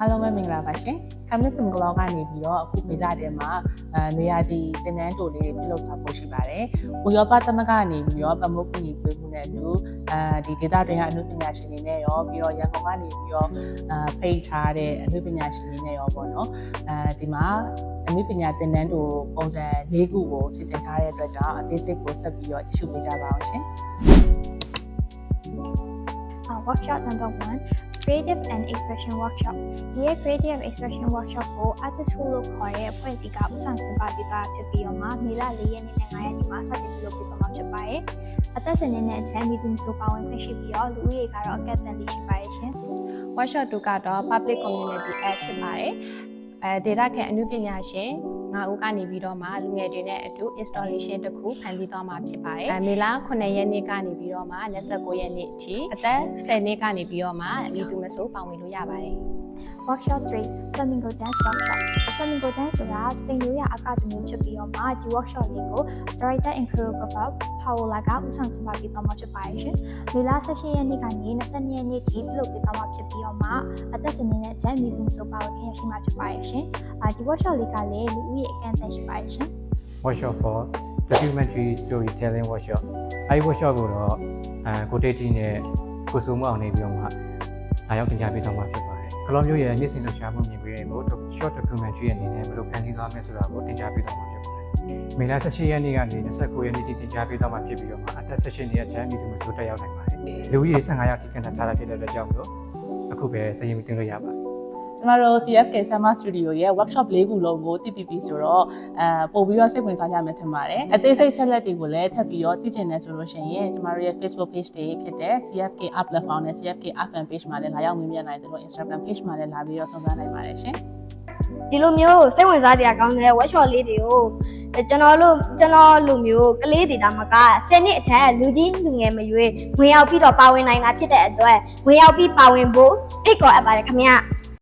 အားလုံးပဲမင်္ဂလာပါရှင်။ Coming from Global ကနေပြီးတော့အခုဗီဇတဲ့မှာနေရာဒီတင်နန်းတိုလေးတွေပြုလုပ်ထားဖို့ရှိပါတယ်။ဥရောပသမဂ္ဂကနေပြီးတော့ပမိုးကူညီပေးမှုနဲ့အတူဒီဒေသတွင်းကအမှုပညာရှင်တွေနဲ့ရောပြီးတော့ရန်ကုန်ကနေပြီးတော့ဖိတ်ထားတဲ့အမှုပညာရှင်တွေနဲ့ရောပေါ့နော်။ဒီမှာအမှုပညာတင်နန်းတိုပုံစံ၄ခုကိုစီစဉ်ထားတဲ့အတွက်ကြောင့်အသေးစိတ်ကိုဆက်ပြီးတော့ကြည့်ရှုပေးကြပါအောင်ရှင်။ Workshop number 1 Creative and Expression Workshop ဒီ Creative Expression Workshop ကို Artist School လို့ခေါ်တဲ့အဖွဲ့အစည်းကဦးဆောင်ကျင်းပပေးတာဖြစ်ပြီးတော့မှမေလ4ရက်နေ့နဲ့5ရက်နေ့မှာစတင်ပြုလုပ်ပေးသွားမှာဖြစ်ပါတယ်။အသက်ရှင်နေတဲ့အထက်မိသူမျိုးပါဝင်ခွင့်ရှိပြီးတော့လူဦးရေကတော့အကန့်အသတ်လေးရှိပါတယ်ရှင်။ Workshop 2ကတော့ Public Community App ဖြစ်ပါတယ်။ဒေတာခံအမှုပညာရှင်9ဦးကနေပြီးတော့မှလူငယ်တွေနဲ့အတူ installation တစ်ခုဖန်တီးသွားမှာဖြစ်ပါတယ်။မေလ9ရက်နေ့ကနေပြီးတော့မှ29ရက်နေ့အထိအသက်10နှစ်ကနေပြီးတော့မှမိသူမဆိုပါဝင်လို့ရပါတယ်။ Workshop 3 Flamingo Dance Workshop Flamingo Dance ဆိုတာစပိန်ရိုးရအကတစ်မျိုးဖြစ်ပြီးတော့မှဒီ workshop လေးကို Director and Choreographer Paola ကဦးဆောင်ကျင်းပပေးသွားမှာဖြစ်ပါတယ်ရှင်။မေလ18ရက်နေ့ကနေ22ရက်နေ့ထိပြုလုပ်ပေးသွားမှာဖြစ်ပြီးတော့မှအသက်10နှစ်နဲ့အထက်မိသူမဆိုပါဝင်ခွင့်ရှိမှာဖြစ်ပါတယ်ရှင်။ဒီ workshop လေးကလည်းလူဦးရေအကန့်အသတ်ရှိပါတယ်ရှင်။ Workshop for Documentary Storytelling Workshop အဲဒီ workshop ကိုတော့ကိုတေတီနဲ့ကိုစုံမအောင်နေပြီးတော့မှလာရောက်တင်ပြပေးသွားမှာဖြစ်ပါတယ်။ကလောမျိုးရဲ့နေ့စဉ်လှရှာမှုမြင်ကွင်းတွေကို short documentary အနေနဲ့ဘယ်လိုဖန်တီးသွားမလဲဆိုတာကိုတင်ပြပေးသွားမှာဖြစ်ပါတယ်။မေလ18ရက်နေ့ကနေ29ရက်နေ့ထိတင်ပြပေးသွားမှာဖြစ်ပြီးတော့မှအသက်18နှစ်အထက်မိသူမဆိုတက်ရောက်နိုင်ပါတယ်။လူကြီး15ယောက်ထိကန်ထားတာဖြစ်တဲ့အတွက်ကြောင့်မလို့အခုပဲစာရင်းတင်လို့ရပါတယ်ကျမတို့ CFK Summer Studio ရဲ့ workshop ၄ခုလုံးကို TPP ဆိုတော့ပို့ပြီးတော့စိတ်ဝင်စားကြမယ်ထင်ပါတယ်အသေးစိတ်ချက်လက်တွေကိုလည်းထပ်ပြီးတော့သိချင်တယ်ဆိုလို့ရှိရင်ကျမတို့ရဲ့ Facebook page တွေဖြစ်တဲ့ CFK Art Platform နဲ့ CFK Art Fan page မှာလည်းလာရောက်မြင်မြင်နိုင်တယ်လို့ Instagram page မှာလည်းလာပြီးတော့စုံစမ်းနိုင်ပါတယ်ရှင်ဒီလိုမျိုးစိတ်ဝင်စားစရာကောင်းတဲ့ workshop လေးတွေကိုကျွန်တော်လူမျိုးကလေးတွေဒါမှက10နှစ်အထက်လူကြီးလူငယ်မရွေးဝင်ရောက်ပြီးတော့ပါဝင်နိုင်တာဖြစ်တဲ့အတွက်ဝင်ရောက်ပြီးပါဝင်ဖို့ဖိတ်ခေါ်အပ်ပါတယ်ခင်ဗျာ